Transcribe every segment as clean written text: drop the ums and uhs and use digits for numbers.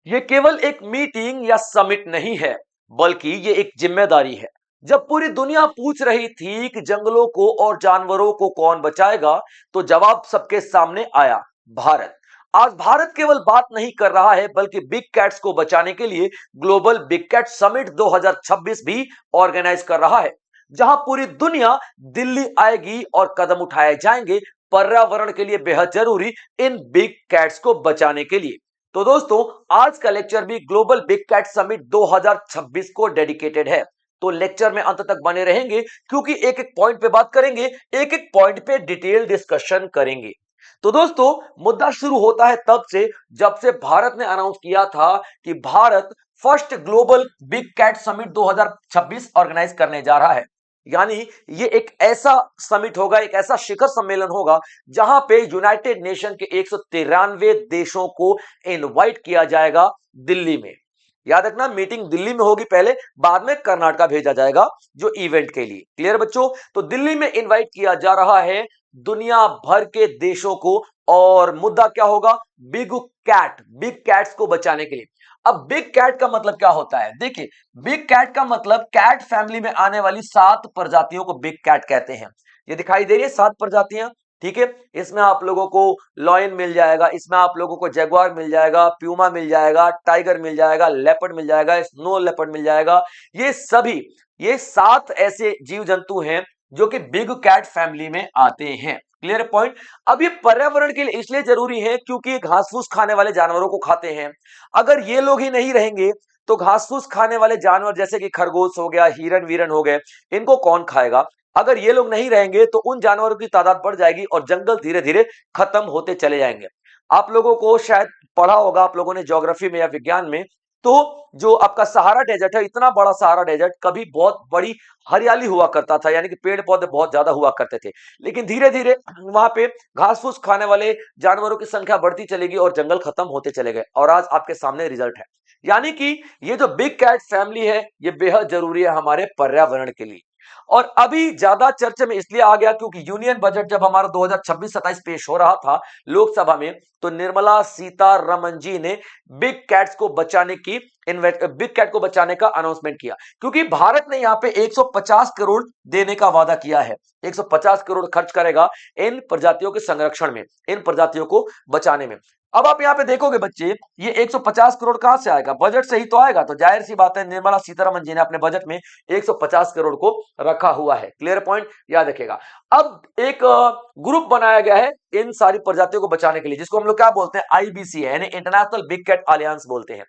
ये केवल एक मीटिंग या समिट नहीं है, बल्कि ये एक जिम्मेदारी है। जब पूरी दुनिया पूछ रही थी कि जंगलों को और जानवरों को कौन बचाएगा, तो जवाब सबके सामने आया, भारत। आज भारत केवल बात नहीं कर रहा है, बल्कि बिग कैट्स को बचाने के लिए ग्लोबल बिग कैट समिट 2026 भी ऑर्गेनाइज कर रहा है, जहां पूरी दुनिया दिल्ली आएगी और कदम उठाए जाएंगे पर्यावरण के लिए बेहद जरूरी इन बिग कैट्स को बचाने के लिए। तो दोस्तों, आज का लेक्चर भी ग्लोबल बिग कैट समिट 2026 को डेडिकेटेड है। तो लेक्चर में अंत तक बने रहेंगे, क्योंकि एक एक पॉइंट पे बात करेंगे, एक एक पॉइंट पे डिटेल डिस्कशन करेंगे। तो दोस्तों, मुद्दा शुरू होता है तब से जब से भारत ने अनाउंस किया था कि Bharat first global big cat summit 2026 organise करने जा रहा है। यानी ये एक ऐसा समिट होगा, एक ऐसा शिखर सम्मेलन होगा जहां पे यूनाइटेड नेशन के 193 देशों को इनवाइट किया जाएगा दिल्ली में। याद रखना, मीटिंग दिल्ली में होगी पहले, बाद में कर्नाटका भेजा जाएगा जो इवेंट के लिए। क्लियर बच्चों? तो दिल्ली में इनवाइट किया जा रहा है दुनिया भर के देशों को, और मुद्दा क्या होगा? बिग कैट, बिग कैट्स को बचाने के लिए। अब बिग कैट का मतलब क्या होता है? देखिए, बिग कैट का मतलब कैट फैमिली में आने वाली 7 प्रजातियों को बिग कैट कहते हैं। ये दिखाई दे रही है 7 प्रजातियां, ठीक है। इसमें आप लोगों को लॉयन मिल जाएगा, इसमें आप लोगों को जगुआर मिल जाएगा, प्यूमा मिल जाएगा, टाइगर मिल जाएगा, लेपर्ड मिल जाएगा, स्नो लेपर्ड मिल जाएगा। ये सभी, ये 7 ऐसे जीव जंतु हैं जो कि बिग कैट फैमिली में आते हैं। Clear point? अब ये पर्यावरण के लिए इसलिए जरूरी है क्योंकि ये घास फूस खाने वाले जानवरों को खाते हैं। अगर ये लोग ही नहीं रहेंगे तो घास फूस खाने वाले जानवर जैसे कि खरगोश हो गया, हिरन वीरन हो गए, इनको कौन खाएगा? अगर ये लोग नहीं रहेंगे तो उन जानवरों की तादाद बढ़ जाएगी और जंगल धीरे धीरे खत्म होते चले जाएंगे। आप लोगों को शायद पढ़ा होगा, आप लोगों ने ज्योग्राफी में या विज्ञान में, तो जो आपका सहारा डेजर्ट है, इतना बड़ा सहारा डेजर्ट, कभी बहुत बड़ी हरियाली हुआ करता था, यानी कि पेड़ पौधे बहुत ज्यादा हुआ करते थे। लेकिन धीरे धीरे वहां पे घास फूस खाने वाले जानवरों की संख्या बढ़ती चलेगी और जंगल खत्म होते चले गए, और आज आपके सामने रिजल्ट है। यानी कि ये जो बिग कैट फैमिली है, ये बेहद जरूरी है हमारे पर्यावरण के लिए। और अभी ज्यादा चर्चा में इसलिए आ गया क्योंकि यूनियन बजट जब हमारा 2026-27 पेश हो रहा था लोकसभा में, तो निर्मला सीतारमण जी ने बिग कैट्स को बचाने की बिग कैट को बचाने का अनाउंसमेंट किया, क्योंकि भारत ने यहां पे 150 करोड़ देने का वादा किया है। 150 करोड़ खर्च करेगा इन प्रजातियों के संरक्षण में, इन प्रजातियों को बचाने में। अब आप यहां पे देखोगे बच्चे, ये 150 करोड़ कहां से आएगा? बजट से ही तो आएगा। तो जाहिर सी बात है, निर्मला सीतारमण जी ने अपने बजट में 150 करोड़ को रखा हुआ है। Clear point? याद रखेगा। अब एक ग्रुप बनाया गया है इन सारी प्रजातियों को बचाने के लिए, जिसको हम लोग क्या बोलते हैं? आईबीसी, यानी इंटरनेशनल बिग कैट अलियंस बोलते हैं।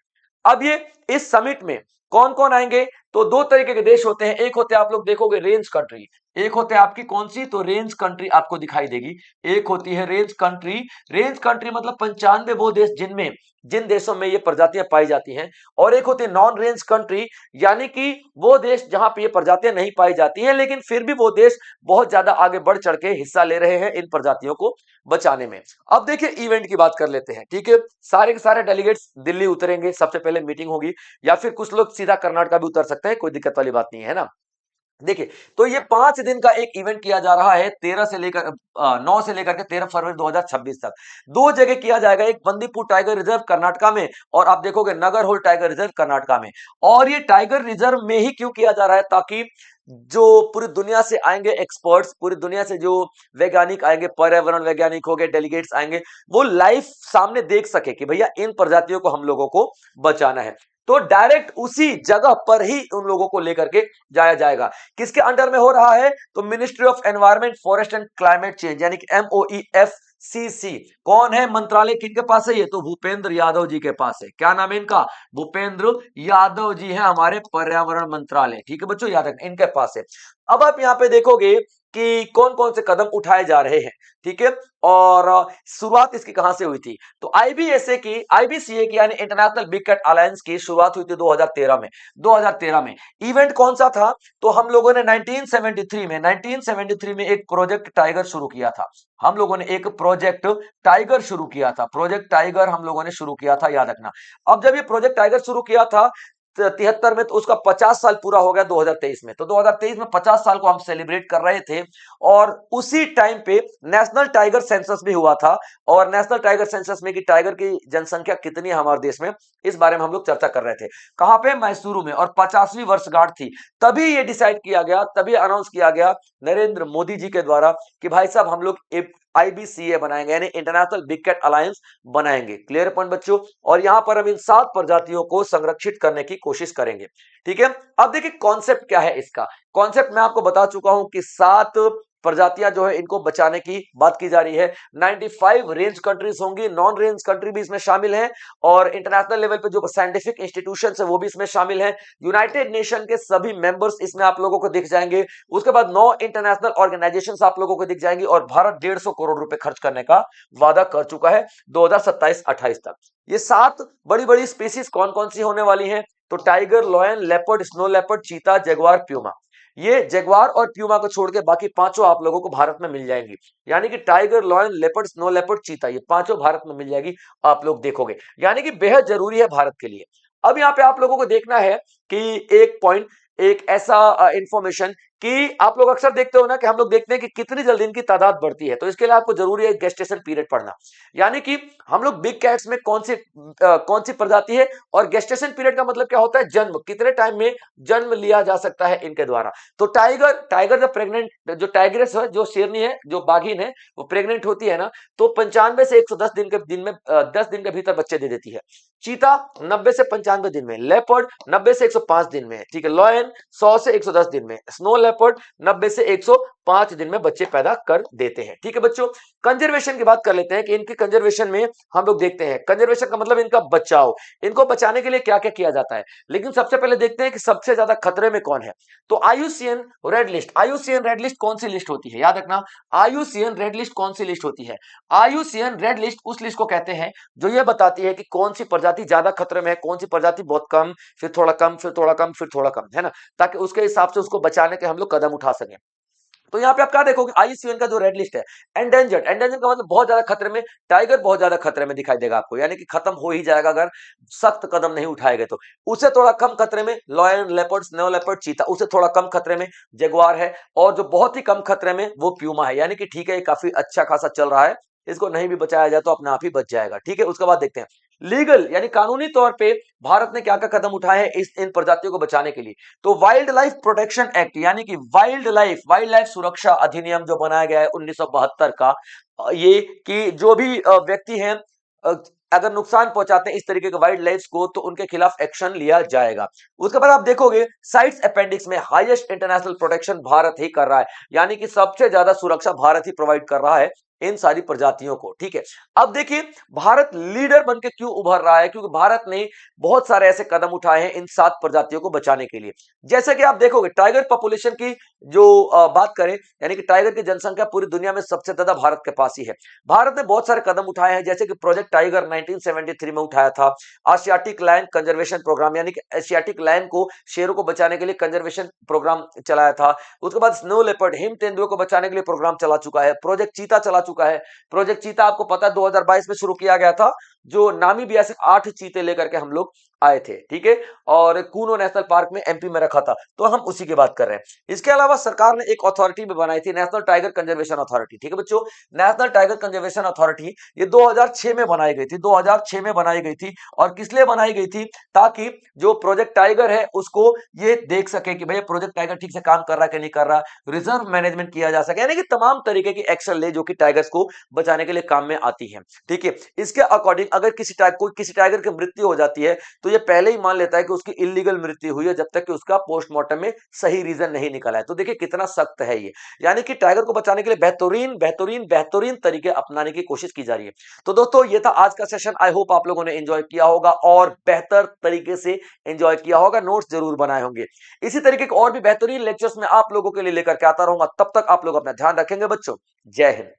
अब ये इस समिट में कौन कौन आएंगे? तो 2 तरीके के देश होते हैं। एक होते हैं, आप लोग देखोगे, रेंज कंट्री। एक होते हैं आपकी कौन सी? तो रेंज कंट्री आपको दिखाई देगी। एक होती है रेंज कंट्री। रेंज कंट्री मतलब 95 वो देश जिनमें, जिन देशों में ये प्रजातियां पाई जाती हैं। और एक होती है नॉन रेंज कंट्री, यानी कि वो देश जहां पे ये प्रजातियां नहीं पाई जाती हैं, लेकिन फिर भी वो देश बहुत ज्यादा आगे बढ़ चढ़ के हिस्सा ले रहे हैं इन प्रजातियों को बचाने में। अब देखिए, इवेंट की बात कर लेते हैं, ठीक है। सारे के सारे डेलीगेट्स दिल्ली उतरेंगे, सबसे पहले मीटिंग होगी, या फिर कुछ लोग सीधा कर्नाटका भी उतर सकते हैं, कोई दिक्कत वाली बात नहीं है ना। देखिए, तो ये 5 दिन का एक इवेंट किया जा रहा है, 13 से लेकर 9 से लेकर के 13 फरवरी 2026 तक। 2 जगह किया जाएगा, एक बंदीपुर टाइगर रिजर्व कर्नाटका में, और आप देखोगे नगर होल टाइगर रिजर्व कर्नाटका में। और ये टाइगर रिजर्व में ही क्यों किया जा रहा है? ताकि जो पूरी दुनिया से आएंगे एक्सपर्ट्स, पूरी दुनिया से जो वैज्ञानिक आएंगे, पर्यावरण वैज्ञानिक हो गए, डेलीगेट्स आएंगे, वो लाइव सामने देख सके कि भैया इन प्रजातियों को हम लोगों को बचाना है। तो डायरेक्ट उसी जगह पर ही उन लोगों को लेकर के जाया जाएगा। किसके अंडर में हो रहा है? तो ministry of environment, forest and climate change, यानी कि MOEFCC। कौन है मंत्रालय, किनके पास है? ये तो भूपेंद्र यादव जी के पास है। क्या नाम है इनका? भूपेंद्र यादव जी हैं हमारे पर्यावरण मंत्रालय, ठीक है बच्चों, याद रखना, इनके पास है। अब आप यहां पे देखोगे कि कौन कौन से कदम उठाए जा रहे हैं, ठीक है। और शुरुआत इसकी कहां से हुई थी? तो आईबीसीए की यानी इंटरनेशनल बिग कैट अलायंस की शुरुआत हुई थी 2013 में। 2013 में इवेंट कौन सा था? तो हम लोगों ने 1973 में एक प्रोजेक्ट टाइगर शुरू किया था। हम लोगों ने एक प्रोजेक्ट टाइगर शुरू किया था, प्रोजेक्ट टाइगर हम लोगों ने शुरू किया था, याद रखना। अब जब ये प्रोजेक्ट टाइगर शुरू किया था, 1973 में, तो उसका 50 साल पूरा हो गया 2023 में। तो 2023 में 50 साल को हम सेलिब्रेट कर रहे थे, और उसी टाइम पे नेशनल टाइगर सेंसस भी हुआ था। और नेशनल टाइगर सेंसस में कि टाइगर की जनसंख्या कितनी है हमारे देश में, इस बारे में हम लोग चर्चा कर रहे थे। कहां पे? मैसूरू में। और 50वीं वर्षगांठ थी, तभी ये डिसाइड किया गया, तभी अनाउंस किया गया नरेंद्र मोदी जी के द्वारा कि भाई साहब हम लोग IBCA बनाएंगे, यानी इंटरनेशनल बिग कैट अलायंस बनाएंगे। क्लियर पॉइंट बच्चों? और यहां पर हम इन 7 प्रजातियों को संरक्षित करने की कोशिश करेंगे। ठीक है, अब देखिए कॉन्सेप्ट क्या है इसका। कॉन्सेप्ट मैं आपको बता चुका हूं कि 7 प्रजातियां जो है इनको बचाने की बात की जा रही है। 95 रेंज कंट्रीज होंगी, नॉन रेंज कंट्री भी इसमें शामिल है, और इंटरनेशनल लेवल पे जो साइंटिफिक इंस्टीट्यूशंस है वो भी इसमें शामिल है। यूनाइटेड नेशन के सभी मेंबर्स इसमें आप लोगों को दिख जाएंगे। उसके बाद 9 इंटरनेशनल ऑर्गेनाइजेशंस आप लोगों को दिख जाएंगी, और भारत 150 करोड़ रुपए खर्च करने का वादा कर चुका है 2027-28 तक। ये 7 बड़ी बड़ी स्पीसीज कौन कौन सी होने वाली हैं? तो tiger, lion, leopard, snow leopard, चीता, जगुआर, प्यूमा। ये जगुआर और प्यूमा को छोड़ के बाकी पांचों आप लोगों को भारत में मिल जाएंगी। यानी कि tiger, lion, leopard, snow leopard, चीता, ये पांचों भारत में मिल जाएगी, आप लोग देखोगे। यानी कि बेहद जरूरी है भारत के लिए। अब यहाँ पे आप लोगों को देखना है कि एक पॉइंट, एक ऐसा इंफॉर्मेशन कि आप लोग अक्सर देखते हो ना कि हम लोग देखते हैं कि कितनी जल्दी इनकी तादाद बढ़ती है। तो इसके लिए आपको जरूरी है गेस्टेशन पीरियड पढ़ना। यानी कि हम लोग बिग कैट्स में कौन सी प्रजाति है, और गेस्टेशन पीरियड का मतलब क्या होता है? जन्म, कितने टाइम में जन्म लिया जा सकता है इनके द्वारा। तो टाइगर जब प्रेग्नेंट, जो टाइग्रेस है, जो शेरनी है, जो बाघिन है, वो प्रेग्नेंट होती है ना, तो 95 से 110 दिन के दिन में 10 दिन के भीतर बच्चे दे देती है। चीता 90 से 95 दिन में, लेपर्ड 90 से 105 दिन में, ठीक है, लॉयन 100 से 110 दिन में, स्नो लेपर्ड 90 से 105 दिन में बच्चे पैदा कर देते हैं। ठीक है बच्चों, कंजर्वेशन की बात कर लेते हैं कि इनकी कंजर्वेशन में हम लोग देखते हैं, कंजर्वेशन का मतलब इनका बचाव, इनको बचाने के लिए क्या क्या किया जाता है। लेकिन सबसे पहले देखते हैं कि सबसे ज्यादा खतरे में कौन है। तो IUCN red list, IUCN red list कौन सी लिस्ट होती है? याद रखना, आईयूसीएन रेड लिस्ट कौन सी लिस्ट होती है? आईयूसीएन रेड लिस्ट उस लिस्ट को कहते हैं जो ये बताती है कि कौन सी प्रजाति ज्यादा खतरे में है, कौन सी प्रजाति बहुत कम, फिर थोड़ा कम, फिर थोड़ा कम, फिर थोड़ा कम, है ना, ताकि उसके हिसाब से उसको बचाने के हम लोग कदम उठा सकें। तो यहाँ पे आप क्या देखोगे, आईयूसीएन का जो रेड लिस्ट है, एंडेंजर्ड, एंडेंजर्ड का मतलब बहुत ज्यादा खतरे में, टाइगर बहुत ज्यादा खतरे में दिखाई देगा आपको, यानी कि खत्म हो ही जाएगा अगर सख्त कदम नहीं उठाए गए तो। उससे थोड़ा कम खतरे में लॉयन, लेपर्ड, स्नो लेपर्ड, चीता, उससे थोड़ा कम खतरे में जगुआर है, और जो बहुत ही कम खतरे में वो प्यूमा है। यानी कि ठीक है, ये काफी अच्छा खासा चल रहा है, इसको नहीं भी बचाया जाए तो अपने आप ही बच जाएगा। ठीक है, उसके बाद देखते हैं लीगल, यानी कानूनी तौर पे भारत ने क्या क्या कदम उठाए हैं इन प्रजातियों को बचाने के लिए। तो वाइल्ड लाइफ प्रोटेक्शन एक्ट, यानी कि वाइल्ड लाइफ सुरक्षा अधिनियम जो बनाया गया है 1972 का, ये कि जो भी व्यक्ति हैं अगर नुकसान पहुंचाते हैं इस तरीके के वाइल्ड लाइफ को, तो उनके खिलाफ एक्शन लिया जाएगा। उसके बाद आप देखोगे साइट्स अपेंडिक्स में हाईएस्ट इंटरनेशनल प्रोटेक्शन भारत ही कर रहा है, यानी कि सबसे ज्यादा सुरक्षा भारत ही प्रोवाइड कर रहा है इन सारी प्रजातियों को। ठीक है, अब देखिए भारत लीडर बनके क्यों उभर रहा है, क्योंकि भारत ने बहुत सारे ऐसे कदम उठाए हैं इन 7 प्रजातियों को बचाने के लिए। जैसे कि आप देखोगे टाइगर पॉपुलेशन की जो बात करें, यानी कि टाइगर की जनसंख्या पूरी दुनिया में सबसे ज्यादा भारत के पास ही है। भारत ने बहुत सारे कदम उठाए हैं, जैसे कि प्रोजेक्ट टाइगर 1973 में उठाया था, एशियाटिक लायन कंजर्वेशन प्रोग्राम, यानी कि एशियाटिक लायन को, शेरों को बचाने के लिए कंजर्वेशन प्रोग्राम चलाया था। उसके बाद स्नो लेपर्ड, हिम तेंदुए को बचाने के लिए प्रोग्राम चला चुका है। प्रोजेक्ट चीता चला चुका है। प्रोजेक्ट चीता आपको पता है 2022 में शुरू किया गया था, जो नामीबिया से 8 चीते लेकर के हम लोग आए थे। ठीक है, और कूनो नेशनल पार्क में एमपी में रखा था, तो हम उसी की बात कर रहे हैं। इसके अलावा सरकार ने एक अथॉरिटी भी बनाई थी, नेशनल टाइगर कंजर्वेशन अथॉरिटी। ठीक है बच्चों, नेशनल टाइगर कंजर्वेशन अथॉरिटी ये 2006 में बनाई गई थी, 2006 में बनाई गई थी। और किस लिए बनाई गई थी? ताकि जो प्रोजेक्ट टाइगर है उसको ये देख सके कि भैया प्रोजेक्ट टाइगर ठीक से काम कर रहा है कि नहीं कर रहा, रिजर्व मैनेजमेंट किया जा सके, यानी कि तमाम तरीके की एक्शन ले जो कि टाइगर्स को बचाने के लिए काम में आती है। ठीक है, इसके अकॉर्डिंग अगर किसी टाइगर की मृत्यु हो जाती है तो ये पहले ही मान लेता है कि उसकी इलीगल मृत्यु हुई है, जब तक कि उसका पोस्टमार्टम में सही रीजन नहीं निकला है। तो देखिए कितना सख्त है ये, यानी कि टाइगर को बचाने के लिए बेहतरीन बेहतरीन बेहतरीन तरीके अपनाने की कोशिश की जा रही है। तो दोस्तों ये था आज का सेशन, आई होप आप लोगों ने एंजॉय किया होगा और बेहतर तरीके से एंजॉय किया होगा, नोट्स जरूर बनाए होंगे। इसी तरीके के और भी बेहतरीन लेक्चर्स में आप लोगों के लिए लेकर के आता रहूंगा। तब तक आप लोग अपना ध्यान रखेंगे बच्चों। जय हिंद।